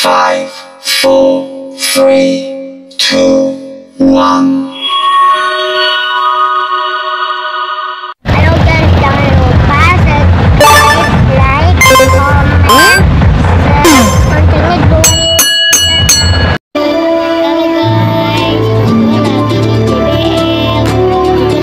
5, 4, 3, 2, 1. Halo guys, jangan lupa subscribe, like, comment, share, loncengnya juga. Halo guys, gue lagi di JBL, gue lagi lihat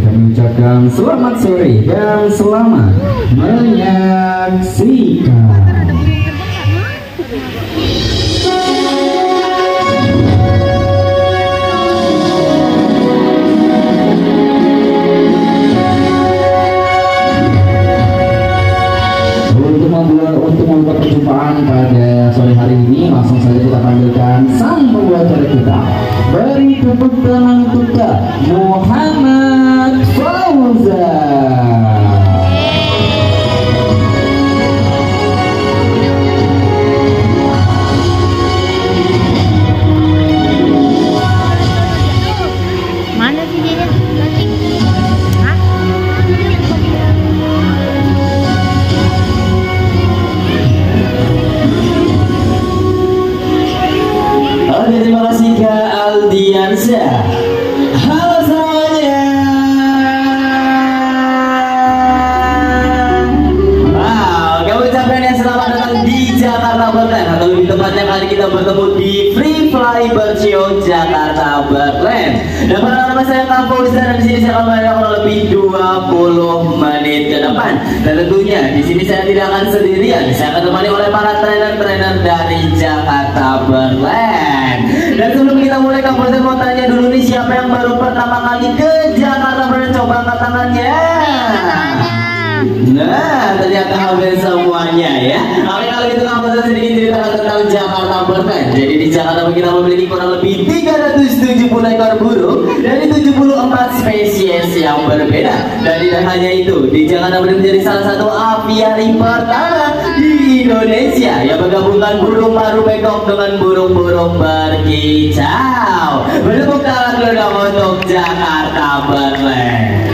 kami ucapkan selamat sore dan selamat menyaksikan. Untuk membuat perjumpaan pada sore hari ini, langsung saja kita panggilkan sang pembawa acara kita. Beri tepuk tangan untuk Kak Muhammad Fauzan. mana sih dia? Hah? Oke, terima kasih Kak Aldiansyah. Halo semuanya. Wow, kami ucapkan yang selamat datang di Jakarta Berland, atau lebih tepatnya kali kita bertemu di Free Fly Bercio Jakarta Berland. Dan pada nama saya Kak Fauzan, dan di sini saya akan melayani kurang lebih 20 menit ke depan. Dan tentunya di sini saya tidak akan sendirian. Saya akan ditemani oleh para trainer-trainer dari Jakarta Berland. Dan sebelum kita mulai, Kak Fauzan mau tanya dulu nih, siapa yang baru pertama kali ke Jakarta Berland? Coba angkat tangannya. Nah, ternyata hampir semuanya ya. Oke, kalau gitu Kak Fauzan sedikit ceritakan tentang Jakarta Berland. Jadi di Jakarta kita memiliki kurang lebih 370 ekor burung dari 74 spesies yang berbeda. Dan tidak hanya itu, di Jakarta Berland menjadi salah satu aviari pertama di Indonesia yang menggabungkan burung paru bengkok dengan burung-burung berkicau. Bertepuk tangan dulu untuk Jakarta Berland.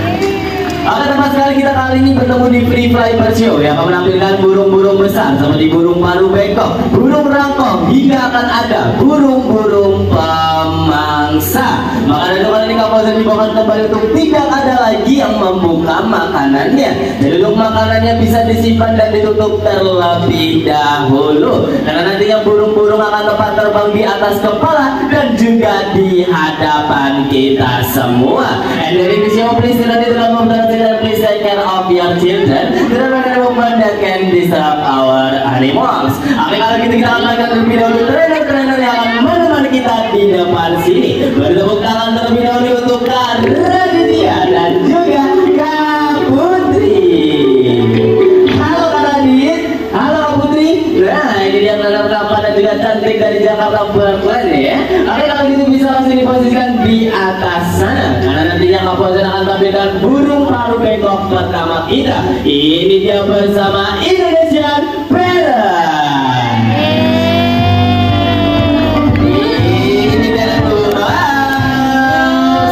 Oke, tepat sekali kita kali ini bertemu di Free Fly Bercio yang akan menampilkan burung-burung besar seperti burung paru bengkok, burung rangkong, hingga akan ada burung-burung pemangsa. Maka dari kali ini Kak Fauzan dibawakan kembali untuk tidak ada lagi yang membuka makanannya. Jadi untuk makanannya bisa disimpan dan ditutup terlebih dahulu, karena nantinya burung-burung akan tepat terbang di atas kepala dan juga di hadapan kita semua. And dari Vision please tidak dalam membantu dan please take care of your children. Tidak ada beban that can disturb our animals. Oke, kalau gitu kita akan melakukan terlebih dahulu trainer-trainer yang akan menemani kita di depan sini. Bertepuk tangan terlebih dahulu untuk Kak Raditya dan juga Kak Putri. Halo Kak Radit, halo Kak Putri. Nah, ini dia penampilan dan juga cantik dari Jakarta Berkeley ya. Oke, kalau gitu bisa langsung diposisikan di atas sana, karena nantinya Kak Fauzan akan tampilkan burung paruh bengkok pertama kita. Ini dia bersama Indonesian Parrot. Ini dia tuh,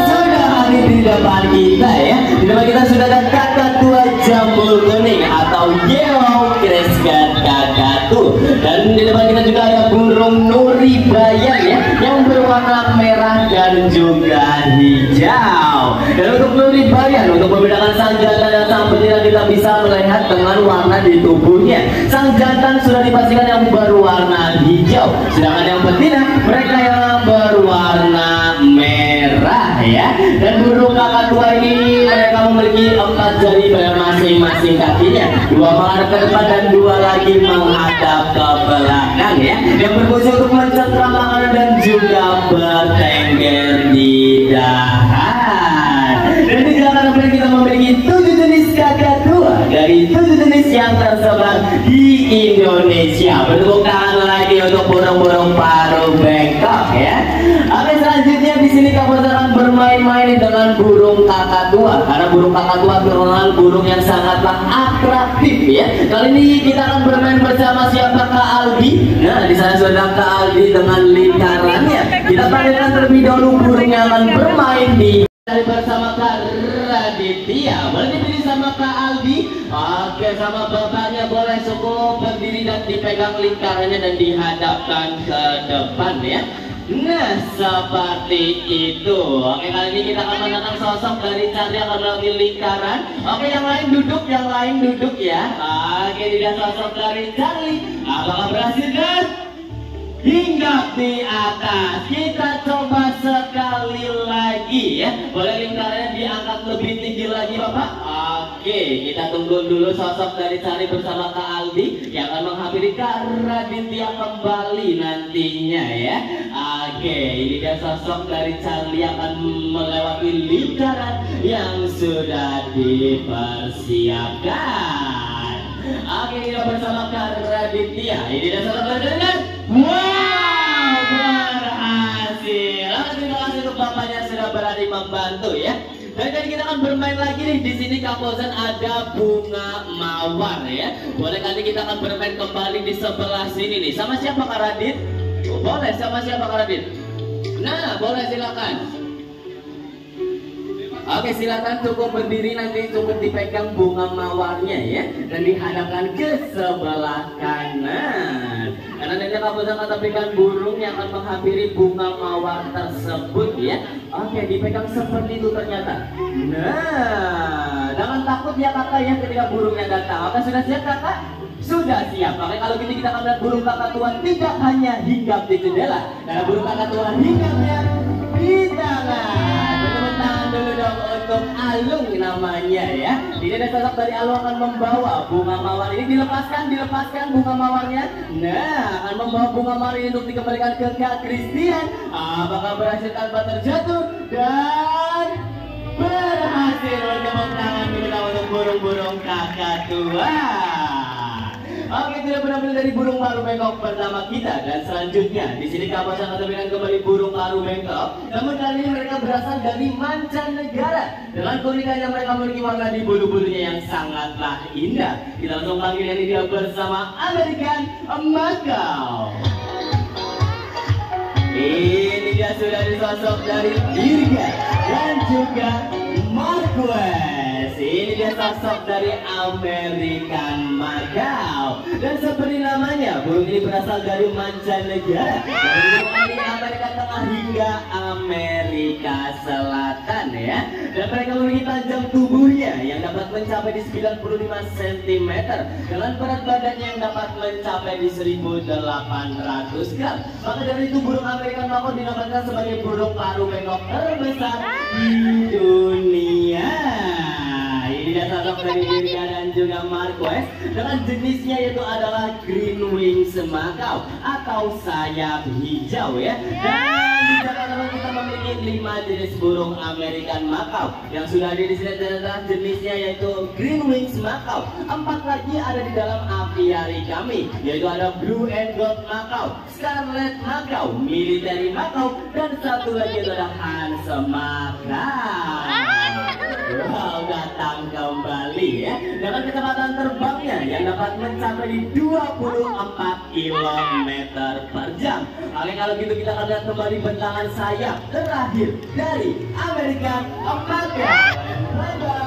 sudah hadir di depan kita ya. Di depan kita sudah ada kakak tua jambul kuning atau yellow crescent kakatu. Dan di depan kita juga ada burung nuri bayar ya, yang berwarna merah dan juga hijau. Dan untuk nuri bayar, untuk membedakan sang jantan dan sang betina, kita bisa melihat dengan warna di tubuhnya. Sang jantan sudah dipastikan yang berwarna hijau, sedangkan yang betina mereka yang berwarna merah ya. Dan burung kakak tua ini mereka memiliki 4 jari pada masing-masing kakinya, 2 menghadap ke depan dan 2 lagi menghadap ke belakang ya, yang berfungsi untuk mencengkram makanan dan juga bertengger di dahan. Dan di Jakarta Berkeley kita memiliki 7 jenis kakadu dari 7 jenis yang tersebar di Indonesia. Bertepuk tangan lagi untuk burung-burung paruh bengkok ya. Oke, selanjutnya di sini kamu akan bermain-main dengan burung kakatua, karena burung kakatua terkenal burung yang sangatlah atraktif ya. Kali ini kita akan bermain bersama siapa? Kak Aldi. Nah, di sana sudah Kak Aldi dengan lingkarannya. Kita panggilkan terlebih dahulu burung yang akan bermain di bersama Kak Raditya. Boleh dipilih sama Kak Aldi? Oke, sama bapaknya boleh cukup berdiri dan dipegang lingkarannya dan dihadapkan ke depan ya. Nah, seperti itu. Oke, kali ini kita akan menatap sosok dari Charlie akan melalui lingkaran. Oke, yang lain duduk ya. Oke, tidak sosok dari Charlie. Apakah berhasil dan hinggap di atas? Kita coba sekali lagi ya. Boleh lingkarannya diangkat lebih tinggi lagi Bapak? Oke, kita tunggu dulu sosok dari Charlie bersama Kak Aldi yang akan menghampiri Kak Raditya kembali nantinya ya. Oke, ini dia sosok dari Charlie yang akan melewati lingkaran yang sudah dipersiapkan. Oke, kita bersama Kak Raditya. Ini dia sosok dari Raditya. Wow, berhasil. Terima kasih untuk bapaknya sudah berani membantu ya. Dan jadi kita akan bermain lagi nih. Di sini Kak Fauzan ada bunga mawar ya. Boleh kali kita akan bermain kembali di sebelah sini nih. Sama siapa Kak Radit? Boleh, sama siapa Kak Radit? Nah, boleh silakan. Oke, silakan cukup berdiri, nanti cukup dipegang bunga mawarnya ya, dan dihadapkan ke sebelah kanan. Karena nanti Kak Fauzan akan tampilkan burung yang akan menghampiri bunga mawar tersebut ya. Oke, dipegang seperti itu ternyata. Nah, jangan takut ya kakak ya ketika burungnya datang. Oke, sudah siap kakak? Sudah siap. Oke, kalau gitu kita akan melihat burung kakak tua tidak hanya hinggap di jendela, karena burung kakak tua hinggapnya di tangan. Bertepuk tangan dulu dong untuk Alung namanya ya. Ini ada sosok dari Alung akan membawa bunga mawar ini. Dilepaskan bunga mawarnya. Nah, akan membawa bunga mawar ini untuk dikembalikan ke Kak Christian. Apakah berhasil tanpa terjatuh? Dan berhasil. Bertepuk tangan dulu dong untuk burung-burung kakak tua. Oke, tidak berambil dari burung paruh bengkok pertama kita. Dan selanjutnya di sini Kak Fauzan akan tampilkan kembali burung paruh bengkok. Namun kali ini mereka berasal dari mancanegara dengan keunikan yang mereka memiliki warna di bulu-bulunya yang sangatlah indah. Kita langsung panggil ini dia bersama American Macau. Ini dia sudah disosok dari Dirga dan juga Marquez. Ini dia sosok dari American Macau. Dan seperti namanya, burung ini berasal dari mancanegara, dari Amerika Tengah hingga Amerika Selatan ya. Dan mereka memiliki panjang tubuhnya yang dapat mencapai di 95 cm dengan berat badannya yang dapat mencapai di 1.800 gram. Maka dari itu burung American Macau dinamakan sebagai burung paruh bengkok terbesar di dunia. ini dia sosok dari Dirga dan juga Marquez dengan jenisnya yaitu adalah green wings makau atau sayap hijau ya. Dan di Jakarta kita memiliki 5 jenis burung American makau yang sudah ada di sini adalah jenisnya yaitu green wings makau. 4 lagi ada di dalam apiari kami yaitu ada blue and gold makau, scarlet makau, military makau, dan satu lagi itu ada Hans makau. Wow, datang kembali ya dengan kecepatan terbangnya yang dapat mencapai 24 km per jam. Oke, kalau gitu kita akan lihat kembali bentangan sayap terakhir dari American makau.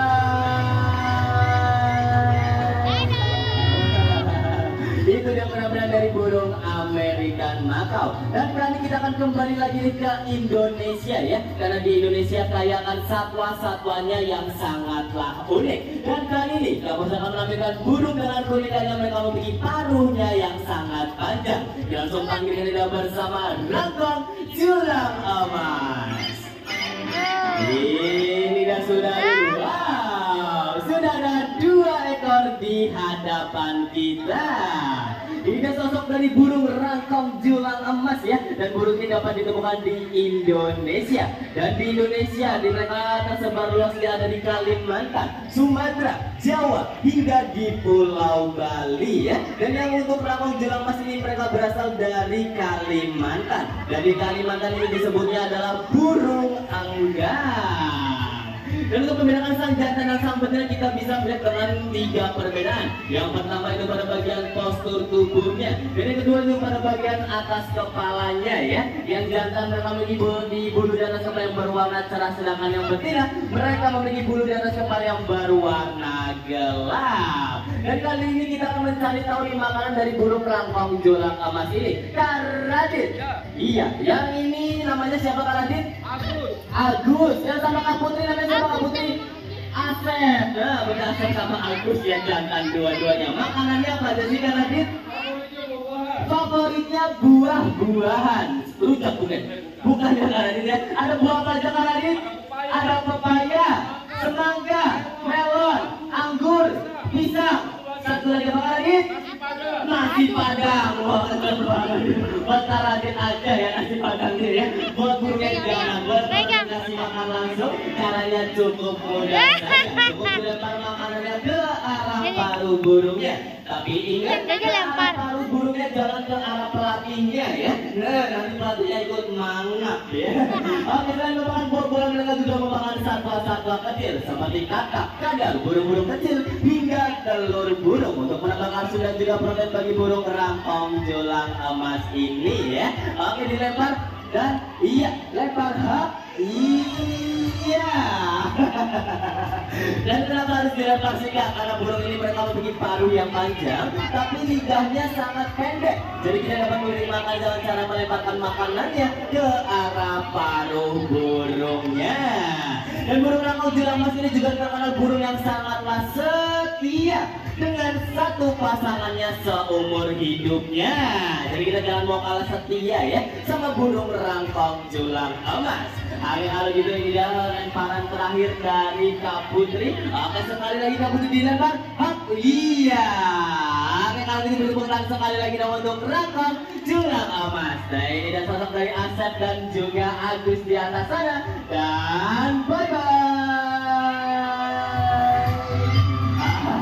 Itu dia benar-benar dari burung American makau. Dan kali ini kita akan kembali lagi ke Indonesia ya, karena di Indonesia kaya akan satwa-satwanya yang sangatlah unik. Dan kali ini kita akan menampilkan burung dengan keunikannya, mereka memiliki paruhnya yang sangat panjang. Kita langsung panggilkan kita bersama Rangkong Julang Emas. Ini dan sudah sudah ada 2 ekor di hadapan kita. Ini sosok dari burung rangkong julang emas ya, dan burung ini dapat ditemukan di Indonesia. Dan di Indonesia mereka tersebar luas, ada di Kalimantan, Sumatera, Jawa, hingga di Pulau Bali ya. Dan yang untuk rangkong julang emas ini mereka berasal dari Kalimantan. Dan di Kalimantan ini disebutnya adalah burung enggang. Dan untuk membedakan sang jantan dan sang betina kita bisa melihat dengan 3 perbedaan. Yang pertama itu pada bagian postur tubuhnya, dan yang kedua itu pada bagian atas kepalanya ya. Yang jantan mereka memiliki bulu di atas kepala yang berwarna cerah, sedangkan yang betina mereka memiliki bulu di atas kepala yang berwarna gelap. Dan kali ini kita akan mencari tahu nih makanan dari burung rangkong julang emas ini. Kak Radit. Iya, yang ini namanya siapa Kak Radit? Agus. Yang sama Kak Putri namanya siapa Kak Putri? Asep. Nah, benar Asep sama Agus yang jantan dua-duanya. Makanannya apa aja sih Kak Radit? Favoritnya buah-buahan. Rujak bukan? Bukan ya Kak Radit ya. Ada buah apa aja Kak Radit? Ada pepaya, semangka, melon, anggur, pisang. Satu lagi apa Kak Radit? Nasi padang. Wah, keren banget. Buat Kak Radit aja ya nasi padangnya ya. Buat burung yang jangan, buat kasih makan langsung, caranya cukup mudah saja. Cukup dilempar makanannya ke arah paruh burungnya. Tapi ingat, ke arah paruh burungnya, jangan ke arah pelatihnya ya. Nah, nanti pelatihnya ikut mangap ya. Oke, selain memakan buah-buahan, mereka juga memakan satwa-satwa kecil seperti kakak, kadal, burung-burung kecil, hingga telur burung untuk menambahkan sudah juga protein bagi burung rangkong julang emas ini ya. Oke, dilempar dan iya, lempar hap. Iya. Dan kenapa harus dilempar sih Kak? Karena burung ini mereka memiliki paruh yang panjang, tapi lidahnya sangat pendek. Jadi kita dapat memberi makan dengan cara melemparkan makanannya ke arah paruh burungnya. Dan burung rangkong julang emas ini juga terkenal burung yang sangatlah setia dengan satu pasangannya seumur hidupnya. Jadi kita jangan mau kalah setia ya sama burung rangkong julang emas. Hari-hari gitu ini dia lemparan terakhir dari Kak Putri. Oke, sekali lagi Kak Putri dilempar. Hap, iya. Oke, kali ini bertepuk tangan sekali lagi untuk rangkong julang emas. Nah, ini dia sosok dari Asep dan juga Agus di atas sana. Dan bye-bye.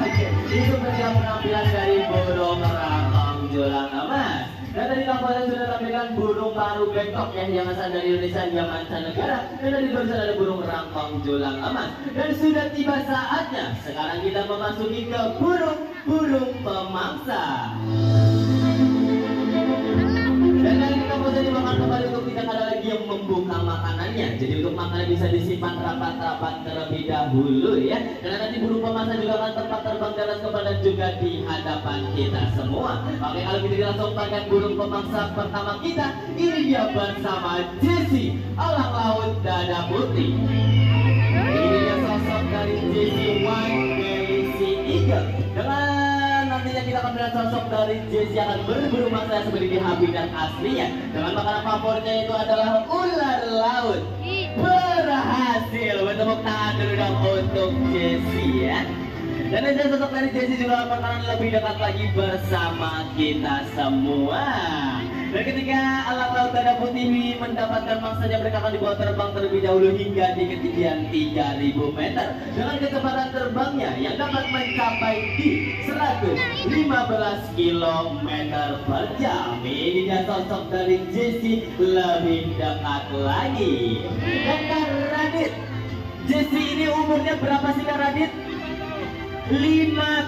Oke, itu dia penampilan dari burung rangkong julang emas. Dan tadi kampanye sudah tampilkan burung paruh bengkok yang asal dari Indonesia yang mancanegara. Dan tadi barusan ada burung rangkong julang emas. Dan sudah tiba saatnya sekarang kita memasuki ke burung pemangsa. Dan kali ini kamu jadi makan kembali untuk tidak ada lagi yang membuka makanannya. Jadi untuk makanan bisa disimpan rapat-rapat terlebih dahulu ya. Karena nanti burung pemangsa juga akan tempat terbang di atas kepala dan juga di hadapan kita semua. Oke, kalau kita langsung pakai burung pemangsa pertama kita. Ini dia bersama Jessie, elang laut dada putih. Ini dia sosok dari Jessie White Belly Sea Eagle. Dengan nantinya kita akan melihat sosok dari Jessie akan berburu mangsa seperti di habitat aslinya. Dengan makanan favoritnya itu adalah ular laut. berhasil. Bertepuk tangan dulu dong untuk Jessie ya. Dan ada sosok dari Jessie juga bakalan lebih dekat lagi bersama kita semua. Dan ketika alat laut dada putih mendapatkan mangsanya, mereka akan dibawa terbang terlebih dahulu hingga di ketinggian 3000 meter dengan kecepatan terbangnya yang dapat mencapai di 115 km per jam. Ini dia sosok dari Jessie lebih dekat lagi. Dan Kak Radit, Jessie ini umurnya berapa sih Kak Radit? 5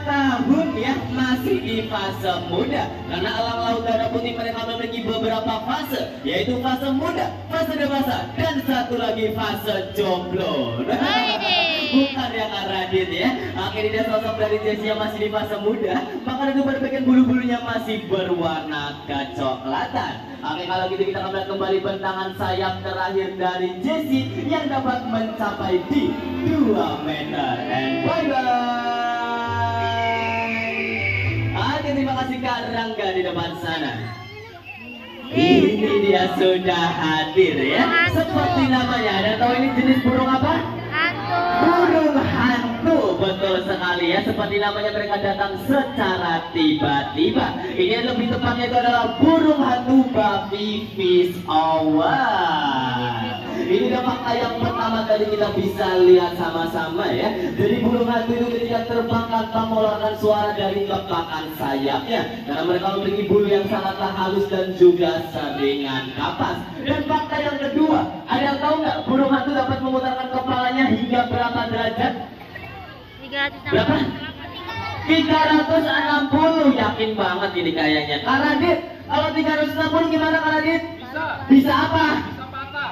tahun ya, masih di fase muda. Karena alam laut dada putih mereka memiliki beberapa fase, yaitu fase muda, fase dewasa, dan satu lagi fase jomblo. Bukan yang Radit ya. Akhirnya dia sosok dari Jessie yang masih di fase muda, maka itu berbagian bulu-bulunya masih berwarna kecoklatan. Oke, kalau gitu kita akan melihat kembali bentangan sayap terakhir dari Jessie yang dapat mencapai di 2 meter. And bye bye. Oke, terima kasih Kak Rangga di depan sana. Ini dia sudah hadir ya. Seperti namanya, ada tahu ini jenis burung apa? Hantu. Burung hantu, betul sekali ya. Seperti namanya, mereka datang secara tiba-tiba. Ini yang lebih tepatnya itu adalah burung hantu babi fish owl. Ini adalah fakta yang pertama tadi kita bisa lihat sama-sama ya. Jadi burung hantu itu ketika terbang tanpa mengeluarkan suara dari kepakan sayapnya, karena mereka memiliki bulu yang sangatlah halus dan juga seringan kapas. Dan fakta yang kedua, ada yang tahu nggak burung hantu dapat memutarkan kepalanya hingga berapa derajat? 360. Berapa? 360. Yakin banget ini kayaknya. Kak Radit, kalau 360 gimana Kak Radit? Bisa apa?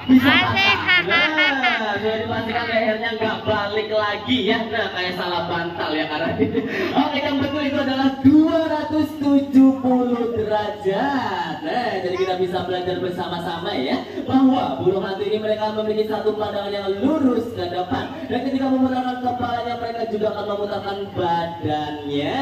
Bisa patah. Nah, sudah dipastikan lehernya nggak balik lagi ya. Nah, kayak salah bantal ya Kak Radit. Oke, yang betul itu adalah 270 derajat. Nah, jadi kita bisa belajar bersama-sama ya, bahwa burung hantu ini mereka memiliki satu pandangan yang lurus ke depan. Dan ketika memutarkan kepalanya, mereka juga akan memutarkan badannya.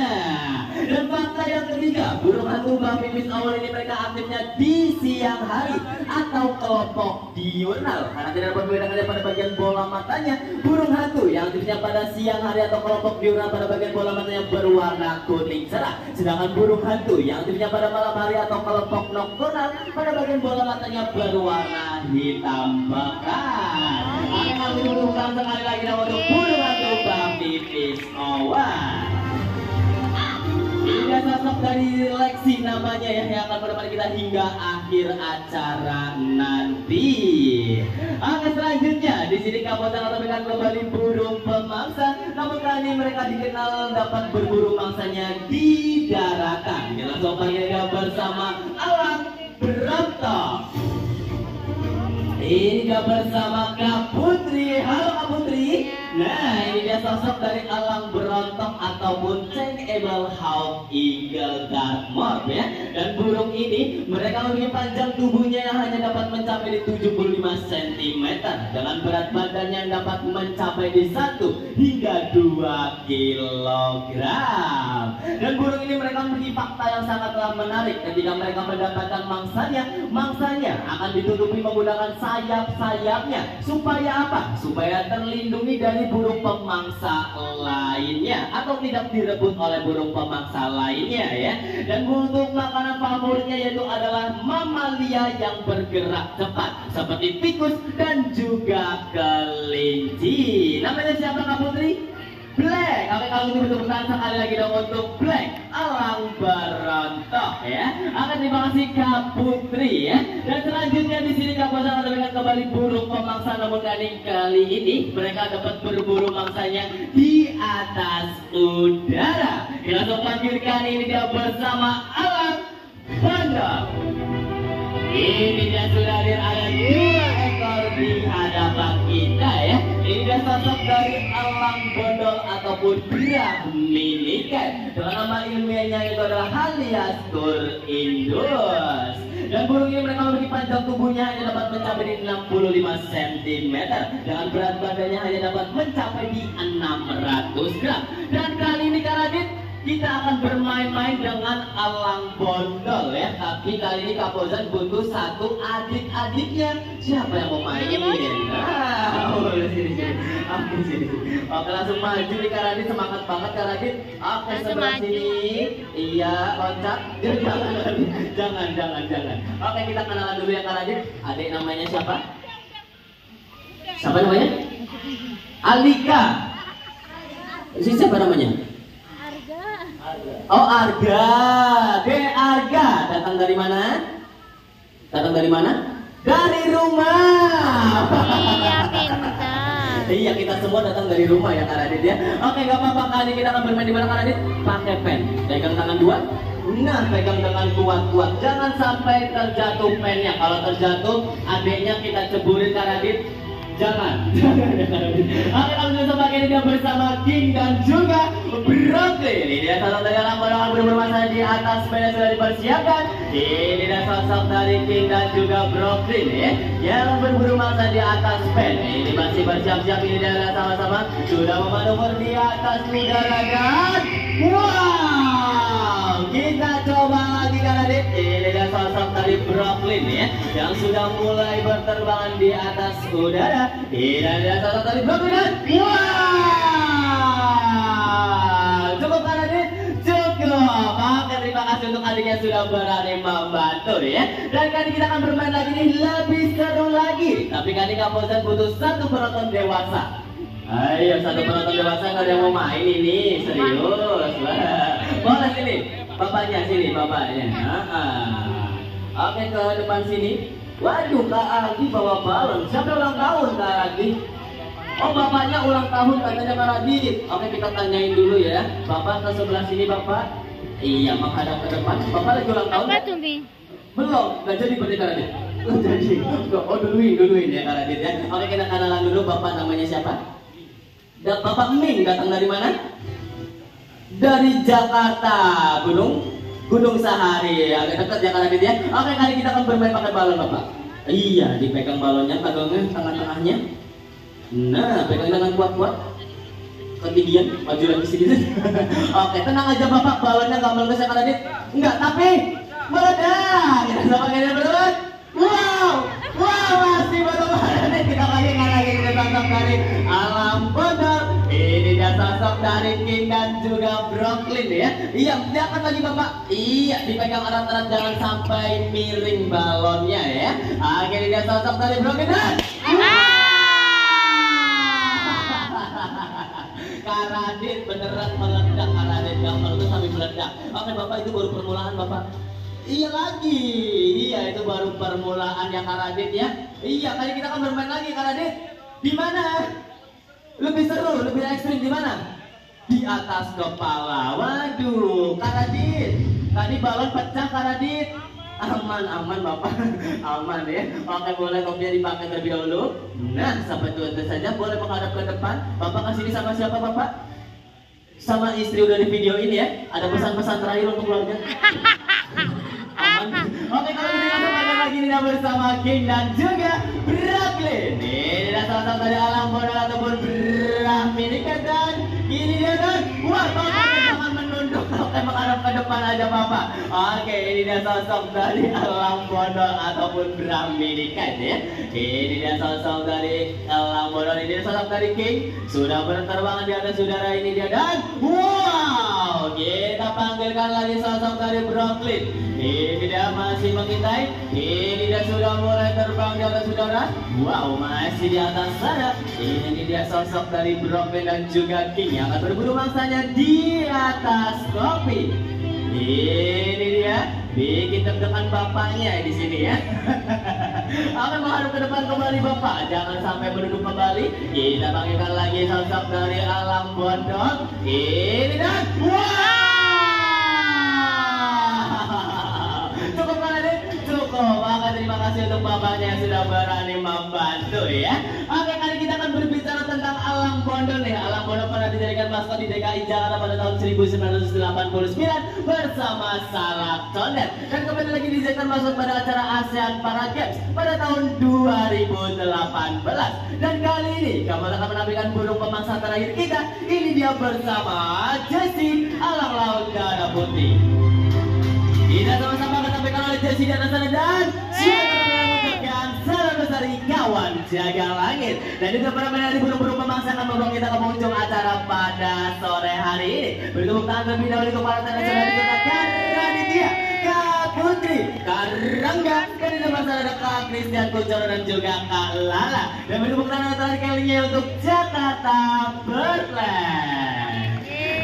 Dan fakta yang ketiga, burung hantu babi fish owl ini mereka aktifnya di siang hari atau kelompok diurnal, karena tidak berbeda pada bagian bola matanya. Burung hantu yang aktifnya pada siang hari atau kelompok diurnal pada bagian bola matanya berwarna kuning cerah, sedangkan burung hantu yang aktifnya pada malam hari atau kelompok nokturnal pada bagian bola matanya berwarna hitam pekat. Akan diumumkan sekali lagi nama untuk burung hantu babi fish owl. Ini sosok dari Lexi namanya ya, yang akan menemani kita hingga akhir acara nanti. Oke, selanjutnya di sini Kak Bosang akan memberikan kembali burung pemangsa. Namun kali ini mereka dikenal dapat berburu mangsanya di daratan. Kita langsung panggil bersama Alang Berontok. Ini dia bersama Kak Putri. Halo Kak Putri. Nah, ini dia sosok dari Alang Berontok ataupun Changeable Hawk Eagle Dartmoor ya. Dan burung ini mereka memiliki panjang tubuhnya yang hanya dapat mencapai di 75 cm dengan berat badannya yang dapat mencapai di 1 hingga 2 kg. Dan burung ini mereka memiliki fakta yang sangatlah menarik. Ketika mereka mendapatkan mangsanya akan ditutupi menggunakan sayap-sayapnya. Supaya apa? Supaya terlindungi dari burung pemangsa lainnya atau tidak direbut oleh burung pemangsa lainnya ya. Dan untuk makanan favoritnya yaitu adalah mamalia yang bergerak cepat seperti tikus dan juga kelinci. Namanya siapa Kak Putri? Black. Oke, kalau gitu tepuk tangan sekali lagi dong untuk Black Alang Berontok ya. Terima kasih Kak Putri ya. Dan selanjutnya di sini Kak Bosang akan memberikan kembali burung pemangsa, namun kali ini mereka dapat berburu mangsanya di atas udara. Kita langsung panggilkan, ini dia bersama Alang Berontok. Ini dia sudah hadir, ada 2 ekor di hadapan kita ya. Ini dia sosok dari Alang Bondol ataupun Brahminican. Dengan nama ilmiahnya itu adalah Haliastur indus. Dan burung ini mereka memiliki panjang tubuhnya hanya dapat mencapai di 65 cm dengan berat badannya hanya dapat mencapai di 600 gram. Dan kali ini Kak Radit, kita akan bermain-main dengan alang bondol ya. Tapi kali ini Kak Fauzan butuh satu adik-adiknya. Siapa yang mau main? Sini. Oke, langsung maju nih Kak Radit, semangat banget Kak Radit. Oke, sebelah sini. Iya, loncat. Jangan. Oke, kita kenalan dulu ya Kak Radit. Adik namanya siapa? Siapa namanya? Alika. Siapa namanya? Oh, Arga. Arga. Datang dari mana? Dari rumah. Iya, pintar. Iya, kita semua datang dari rumah ya Kak Radit ya. Oke, gak apa-apa, kali ini kita akan bermain di mana Kak Radit? Pakai pen. Pegang tangan dua. Nah, pegang dengan kuat-kuat. Jangan sampai terjatuh pennya. Kalau terjatuh, adiknya kita ceburin Kak Radit. Jangan. Oke, langsung sebagai dia bersama King dan juga Brooklyn. Ini dia sosok dari alam orang bermasa di atas sepeda sudah dipersiapkan. Ini dia sosok dari King dan juga Brooklyn ya, yang berburu masa di atas sepeda. Ini masih bersiap-siap. Ini dia sama-sama sudah memaneuver di atas udara dan wow, kita coba lagi Kak Radit. Ini dia sosok dari Brooklyn ya, yang sudah mulai berterbangan di atas udara. Ini dia sosok dari Brooklyn. Wow, cukup Kak Radit? Cukup. Oke, terima kasih untuk adik yang sudah berani membantu ya. Dan kali kita akan bermain lagi nih, lebih seru lagi. Tapi kali Kak Fauzan butuh satu penonton dewasa. Ayo, satu penonton dewasa kalau yang mau main ini, serius. Boleh sini, bapaknya sini, bapaknya. Oke, ke depan sini. Waduh, Kak Agi bawa balon. Siapa ulang tahun Kak Agi? Oh, bapaknya ulang tahun katanya Kak Radit. Oke, kita tanyain dulu ya. Bapak ke sebelah sini, Bapak. Iya, menghadap ke depan. Bapak lagi ulang tahun? Apa tuh, Bi? Belum, nggak jadi berarti Kak Radit. Jadi, oh duluin ya Kak Radit ya. Oke, kita kenalan dulu. Bapak namanya siapa? Bapak Ming datang dari mana? Dari Jakarta, Gunung Sahari. Agak dekat ya Kak Radit ya. Oke, kali kita akan bermain pakai balon Bapak. Iya, dipegang balonnya, pegangnya tangan-tengahnya. Nah, pegang dengan kuat-kuat. Ketinggian, maju lagi sedikit. Oke, tenang aja Bapak, balonnya nggak meletus ya Kak Radit. Enggak, tapi meledak. Kita sama kayak meledak. Wow, masih betul-betul. Kita lagi kita sosok dari alam bodor. Ini dia sosok dari King dan juga Brooklyn ya. Iya, jangan lagi Bapak. Iya, dipegang erat-erat, jangan sampai miring balonnya ya. Akhirnya dia sosok dari Brooklyn. Kak Radit beneran meledak, Kak Radit nggak meletus tapi meledak. Oke Bapak, itu baru permulaan Bapak. Iya lagi, iya itu baru permulaan ya Kak Radit ya. Iya, kali kita akan bermain lagi Kak Radit. Di mana? Lebih seru, lebih ekstrim di mana? Di atas kepala. Waduh, Kak Radit. Tadi balon pecah Kak Radit. Aman Bapak, aman ya. Oke, boleh kopinya dipakai terlebih dahulu. Nah, sampai itu saja. Boleh menghadap ke depan. Bapak kesini sama siapa Bapak? Sama istri udah di video ini ya. Ada pesan-pesan terakhir untuk keluarga. Aman. Oke, kalau gitu langsung aja lagi nih bersama King dan juga Brooklyn. Ini salah satu dari alam bodor ataupun Brahminika dan ini dia dan wah, Bapak jangan menunduk. Oke, menghadap ke depan aja Bapak. Oke, ini dia sosok dari alam bodor ataupun Brahminika ya. Ini dia sosok dari alam bodor, ini dia sosok dari King. Sudah berterbangan di atas udara, ini dia dan wow, kita panggilkan lagi sosok dari Brooklyn. Ini dia masih mengintai. Ini dia sudah mulai terbang di atas udara. Wow, masih di atas sana. Ini dia sosok dari Brooklyn dan juga King yang akan berburu mangsanya di atas kopi. Ini dia bikin deg-degan bapaknya di sini ya. Akan menghadap ke depan kembali Bapak. Jangan sampai berduduk kembali. Kita panggilkan lagi sosok dari alam bodor. Ini dan wow. Cukup Kak Radit? Cukup. Maka terima kasih untuk bapaknya yang sudah berani membantu ya. Oke, kali kita akan berbicara tentang alam bodor nih. Alam bodor pernah dijadikan maskot di DKI Jakarta pada tahun 1989 bersama Salak Condet. Dan kembali lagi di sektor masuk pada acara ASEAN Para Games pada tahun 2018. Dan kali ini kamu akan menampilkan burung pemangsa terakhir kita. Ini dia bersama Jessie Alang Laut Gada Putih. Kita sama-sama akan tampilkan oleh Jessie di atas sana dan silakan salam besar kawan jaga langit. Dan juga para penari burung-burung pemangsa akan membawa kita ke penghujung acara pada sore hari ini. Beri tepuk tangan terlebih dahulu kepada tenan sudah ditetapkan Raditya, Kak Putri, Kak Rangga, dan di depan sana ada Kak Christian Kuncoro dan juga Kak Lala. Dan beri tepuk tangan terakhir kalinya untuk Jakarta Birdland.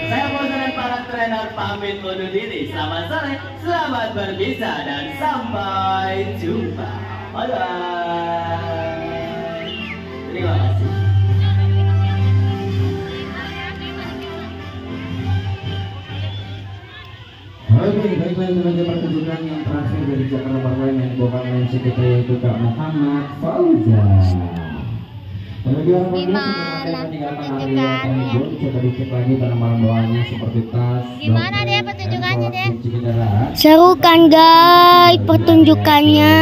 Saya bosan dan para trainer pamit undur diri. Selamat sore, selamat berpisah dan sampai jumpa. Bye bye. Terima kasih. Oke, baiklah itu saja pertunjukan yang terakhir dari Jakarta Birdland yang dibawakan oleh kita yaitu Kak Muhammad Fauzan. Kemudian coba dicek lagi barang-barang bawaannya seperti tas. Gimana deh pertunjukannya deh? Kunci kendaraan. Seru kan guys pertunjukannya.